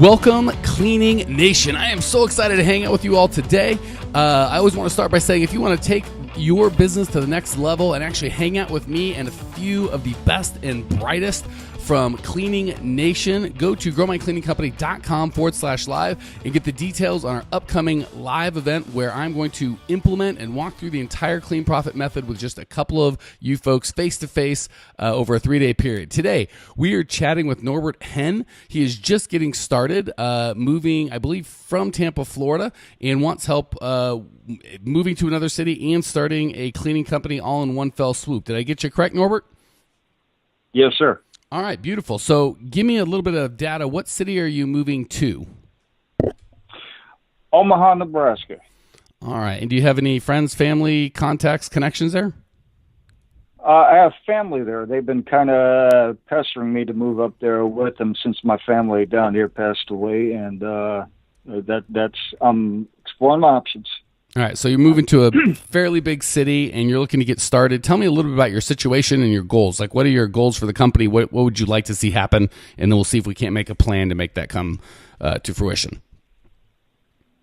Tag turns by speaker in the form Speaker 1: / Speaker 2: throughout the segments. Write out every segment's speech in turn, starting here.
Speaker 1: Welcome, Cleaning Nation. I am so excited to hang out with you all today. I always want to start by saying if you want to take your business to the next level and actually hang out with me and a few of the best and brightest from Cleaning Nation, go to growmycleaningcompany.com/live and get the details on our upcoming live event where I'm going to implement and walk through the entire Clean Profit method with just a couple of you folks face-to-face over a 3-day period. Today, we are chatting with Norbert Henn. He is just getting started, moving, I believe, from Tampa, Florida, and wants help moving to another city and starting a cleaning company all in one fell swoop. Did I get you correct, Norbert?
Speaker 2: Yes, sir.
Speaker 1: All right, beautiful. So give me a little bit of data. What city are you moving to?
Speaker 2: Omaha, Nebraska.
Speaker 1: All right. And do you have any friends, family, contacts, connections there?
Speaker 2: I have family there. They've been kind of pestering me to move up there with them since my family down here passed away, and I'm exploring my options.
Speaker 1: All right, so you're moving to a fairly big city, and you're looking to get started. Tell me a little bit about your situation and your goals. Like, what are your goals for the company? What would you like to see happen? And then we'll see if we can't make a plan to make that come to fruition.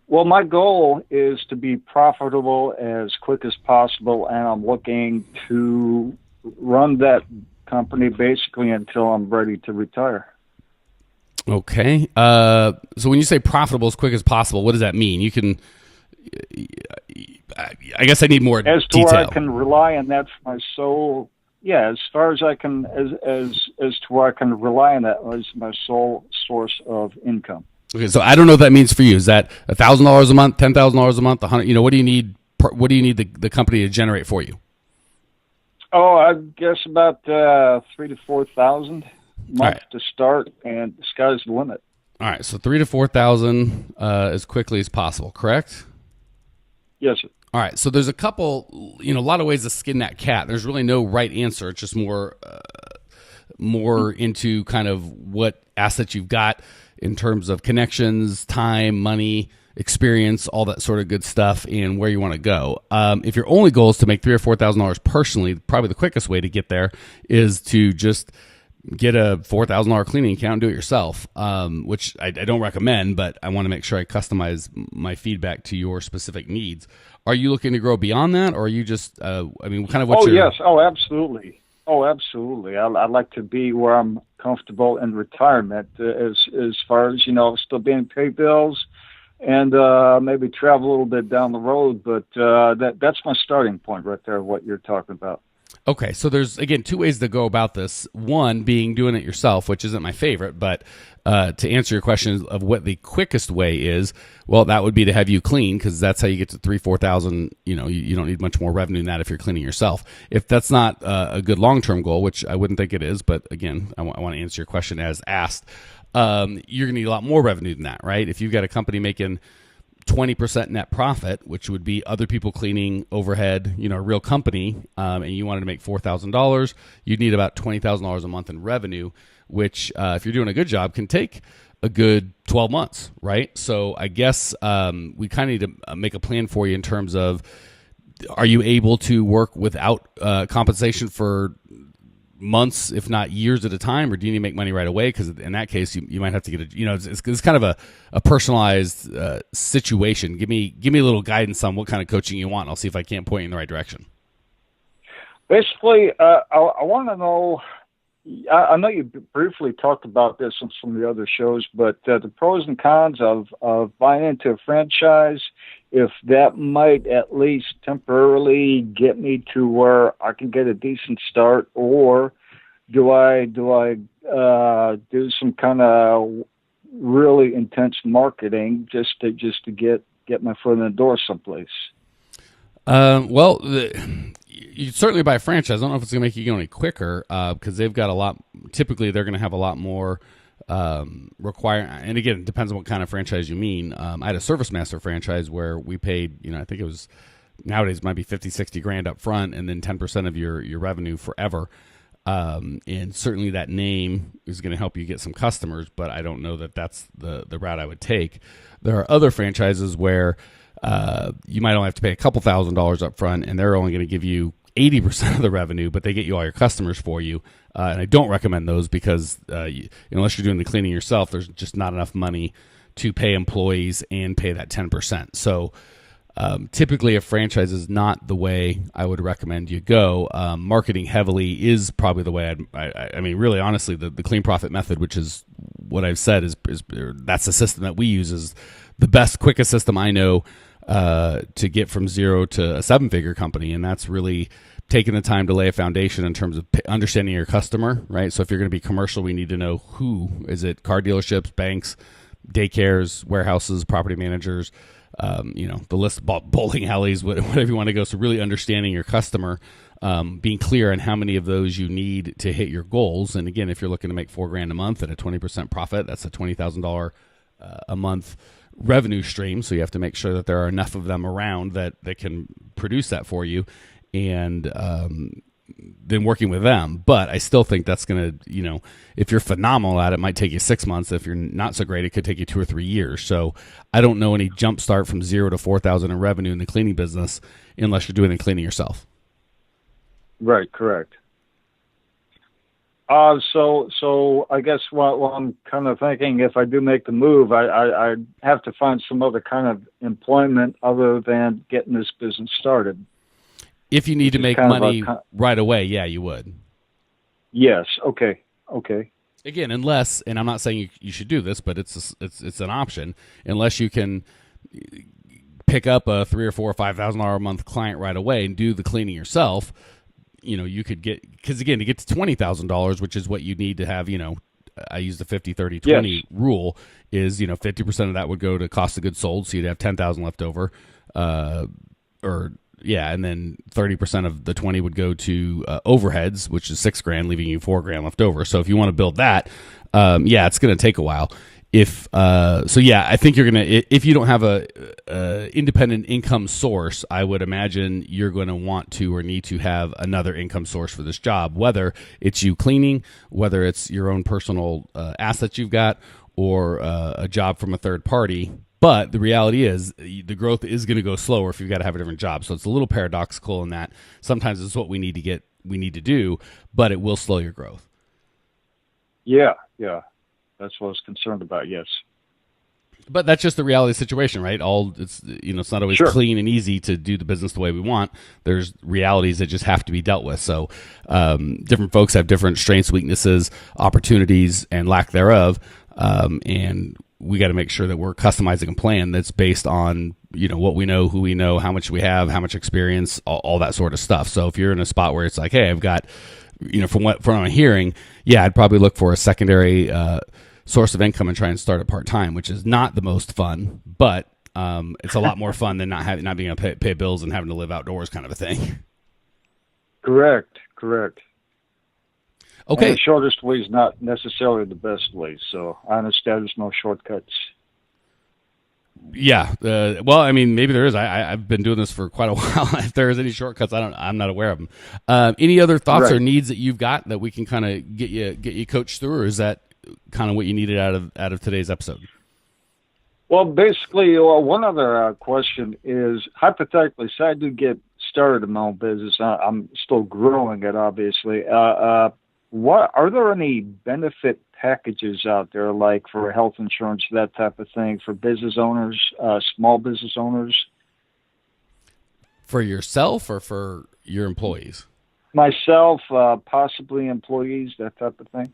Speaker 2: Well, my goal is to be profitable as quick as possible, and I'm looking to run that company basically until I'm ready to retire.
Speaker 1: Okay. So when you say profitable as quick as possible, what does that mean? You can... I guess I need more
Speaker 2: as to
Speaker 1: detail.
Speaker 2: Where I can rely on that for my sole. Yeah, as far as I can, as to where I can rely on that as my sole source of income.
Speaker 1: Okay, so I don't know what that means for you. Is that $1,000 a month, $10,000 a month, $100? What do you need? What do you need the company to generate for you?
Speaker 2: Oh, I guess about 3,000 to 4,000 a month to start, and the sky's the limit.
Speaker 1: All right, so 3,000 to 4,000 as quickly as possible. Correct?
Speaker 2: Yes, sir.
Speaker 1: All right, so there's a couple, a lot of ways to skin that cat. There's really no right answer. It's just more into kind of what assets you've got in terms of connections, time, money, experience, all that sort of good stuff, and where you want to go. If your only goal is to make $3,000 or $4,000 personally, probably the quickest way to get there is to just get a $4,000 cleaning account and do it yourself, which I don't recommend, but I want to make sure I customize my feedback to your specific needs. Are you looking to grow beyond that, or are you just, kind of what
Speaker 2: yes. Oh, absolutely. I'd like to be where I'm comfortable in retirement as far as, still being paid bills and maybe travel a little bit down the road. But that's my starting point right there, what you're talking about.
Speaker 1: Okay, so there's, again, two ways to go about this. One being doing it yourself, which isn't my favorite, but to answer your question of what the quickest way is, well, that would be to have you clean, because that's how you get to 3,000, 4,000. You don't need much more revenue than that if you're cleaning yourself. If that's not a good long-term goal, which I wouldn't think it is, but again, I want to answer your question as asked, you're going to need a lot more revenue than that, right? If you've got a company making 20% net profit, which would be other people cleaning overhead, a real company, and you wanted to make $4,000, you'd need about $20,000 a month in revenue, which if you're doing a good job can take a good 12 months, right? So I guess we kind of need to make a plan for you in terms of, are you able to work without compensation for months, if not years at a time, or do you need to make money right away? Because in that case, you might have to get it's kind of a personalized situation. Give me a little guidance on what kind of coaching you want, and I'll see if I can't point you in the right direction.
Speaker 2: Basically, I want to know, I know you briefly talked about this on some of the other shows, but the pros and cons of buying into a franchise, if that might at least temporarily get me to where I can get a decent start, or do I do some kind of really intense marketing just to get my foot in the door someplace?
Speaker 1: Well, you certainly buy a franchise. I don't know if it's going to make you go any quicker because they've got a lot. Typically, they're going to have a lot more require. And again, it depends on what kind of franchise you mean. I had a Service Master franchise where we paid, I think it was nowadays it might be 50, 60 grand up front, and then 10% of your revenue forever. And certainly that name is going to help you get some customers, but I don't know that that's the route I would take. There are other franchises where you might only have to pay a couple $1,000s up front, and they're only going to give you 80% of the revenue, but they get you all your customers for you. And I don't recommend those because unless you're doing the cleaning yourself, there's just not enough money to pay employees and pay that 10%. So typically a franchise is not the way I would recommend you go. Marketing heavily is probably the way I mean, really, honestly, the clean profit method, which is what I've said is that's the system that we use, is the best, quickest system I know to get from zero to a 7-figure company. And that's really taking the time to lay a foundation in terms of understanding your customer, right? So if you're going to be commercial, we need to know who. Is it car dealerships, banks, daycares, warehouses, property managers, the list, bowling alleys, whatever you want to go. So really understanding your customer, being clear on how many of those you need to hit your goals. And again, if you're looking to make $4,000 a month at a 20% profit, that's a $20,000 a month revenue stream. So you have to make sure that there are enough of them around that can produce that for you. And then working with them. But I still think that's going to, if you're phenomenal at it, might take you 6 months. If you're not so great, it could take you 2 or 3 years. So I don't know any jump start from 0 to 4,000 in revenue in the cleaning business unless you're doing the cleaning yourself.
Speaker 2: Right, correct. So I guess what I'm kind of thinking, if I do make the move, I have to find some other kind of employment other than getting this business started.
Speaker 1: If you need to make money right away, yeah, you would.
Speaker 2: Yes. Okay.
Speaker 1: Again, unless, and I'm not saying you should do this, but it's an option. Unless you can pick up a $3,000 or $4,000 or $5,000 a month client right away and do the cleaning yourself, you could get, because again, to get to $20,000, which is what you need to have, I use the 50-30-20 rule, is 50% of that would go to cost of goods sold, so you'd have $10,000 left over, and then 30% of the 20 would go to overheads, which is $6,000, leaving you $4,000 left over. So if you want to build that, it's going to take a while. I think you're going to, if you don't have a independent income source, I would imagine you're going to want to or need to have another income source for this job, whether it's you cleaning, whether it's your own personal assets you've got, or a job from a third party. But the reality is the growth is going to go slower if you've got to have a different job. So it's a little paradoxical in that sometimes it's what we need to do, but it will slow your growth.
Speaker 2: Yeah. That's what I was concerned about. Yes.
Speaker 1: But that's just the reality of the situation, right? It's not always clean and easy to do the business the way we want. There's realities that just have to be dealt with. So different folks have different strengths, weaknesses, opportunities, and lack thereof. And we got to make sure that we're customizing a plan that's based on, what we know, who we know, how much we have, how much experience, all that sort of stuff. So if you're in a spot where it's like, hey, I've got, from what I'm hearing, I'd probably look for a secondary source of income and try and start it part-time, which is not the most fun, but it's a lot more fun than not being able to pay bills and having to live outdoors kind of a thing.
Speaker 2: Correct.
Speaker 1: Okay.
Speaker 2: And the shortest way is not necessarily the best way, so I understand there's no shortcuts.
Speaker 1: Yeah. Maybe there is. I've been doing this for quite a while. If there is any shortcuts, I'm not aware of them. Any other thoughts or needs that you've got that we can kind of get you coached through, or is that kind of what you needed out of today's episode?
Speaker 2: Well, basically, one other question is, hypothetically, say I do get started in my own business. I'm still growing it, obviously. What are there any benefit packages out there, like for health insurance, that type of thing, for business owners, small business owners?
Speaker 1: For yourself or for your employees?
Speaker 2: Myself, possibly employees, that type of thing.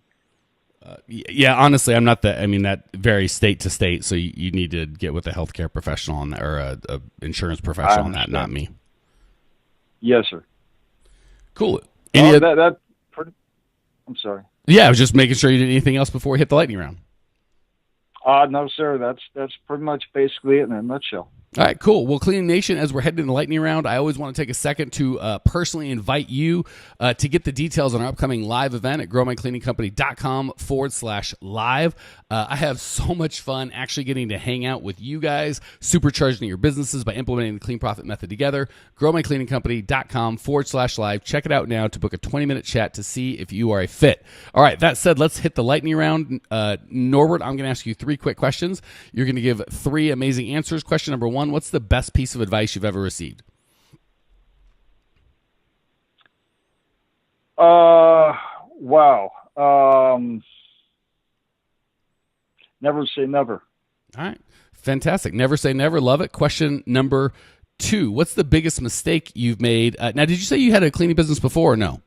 Speaker 1: Honestly, I'm not that. That varies state to state, so you need to get with a healthcare professional on that, or a insurance professional on that, not me.
Speaker 2: Yes, sir.
Speaker 1: Cool.
Speaker 2: I'm sorry.
Speaker 1: Yeah, I was just making sure you did anything else before we hit the lightning round.
Speaker 2: No, sir. That's pretty much basically it in a nutshell.
Speaker 1: All right, cool. Well, Cleaning Nation, as we're heading into the lightning round, I always want to take a second to personally invite you to get the details on our upcoming live event at growmycleaningcompany.com/live. I have so much fun actually getting to hang out with you guys, supercharging your businesses by implementing the Clean Profit Method together. growmycleaningcompany.com/live. Check it out now to book a 20-minute chat to see if you are a fit. All right, that said, let's hit the lightning round. Norbert, I'm going to ask you 3 quick questions. You're going to give 3 amazing answers. Question number 1, what's the best piece of advice you've ever received?
Speaker 2: Wow. Never say never.
Speaker 1: All right. Fantastic. Never say never. Love it. Question number 2. What's the biggest mistake you've made? Now, did you say you had a cleaning business before or no?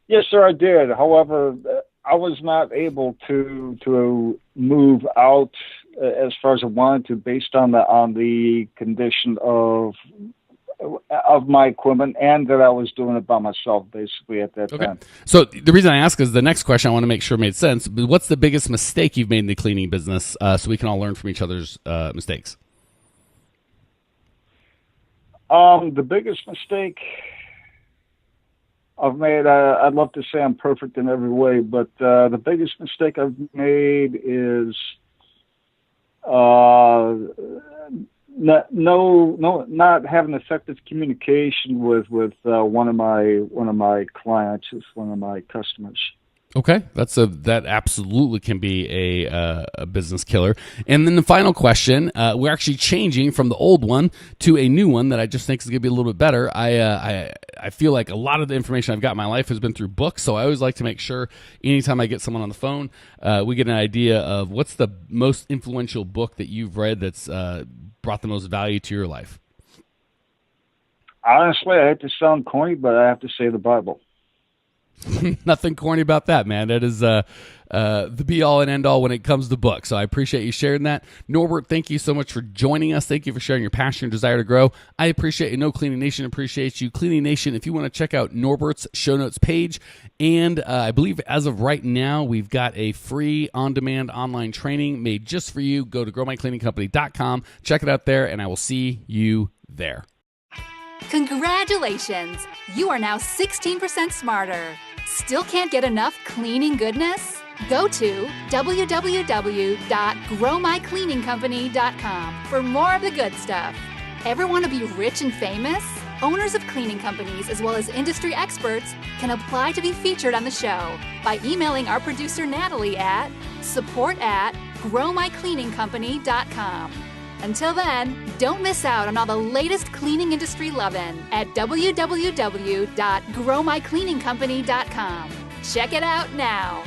Speaker 2: Yes, sir, I did. However, I was not able to move out as far as I wanted to, based on the condition of my equipment, and that I was doing it by myself basically at that time.
Speaker 1: So the reason I ask is the next question I want to make sure made sense. But what's the biggest mistake you've made in the cleaning business, so we can all learn from each other's mistakes?
Speaker 2: The biggest mistake I've made, I'd love to say I'm perfect in every way, but the biggest mistake I've made is not having effective communication with one of my clients, one of my customers.
Speaker 1: Okay, that absolutely can be a business killer. And then the final question, we're actually changing from the old one to a new one that I just think is going to be a little bit better. I feel like a lot of the information I've got in my life has been through books, so I always like to make sure anytime I get someone on the phone, we get an idea of what's the most influential book that you've read that's brought the most value to your life.
Speaker 2: Honestly, I hate to sound corny, but I have to say the Bible.
Speaker 1: Nothing corny about that, man. That is the be-all and end-all when it comes to books. So I appreciate you sharing that. Norbert, thank you so much for joining us. Thank you for sharing your passion and desire to grow. I appreciate you. No Cleaning Nation appreciates you. Cleaning Nation, if you want to check out Norbert's show notes page, and I believe as of right now, we've got a free on-demand online training made just for you. Go to growmycleaningcompany.com. Check it out there, and I will see you there.
Speaker 3: Congratulations! You are now 16% smarter. Still can't get enough cleaning goodness? Go to www.growmycleaningcompany.com for more of the good stuff. Ever want to be rich and famous? Owners of cleaning companies, as well as industry experts, can apply to be featured on the show by emailing our producer Natalie at support@growmycleaningcompany.com. Until then, don't miss out on all the latest cleaning industry lovin' at www.growmycleaningcompany.com. Check it out now.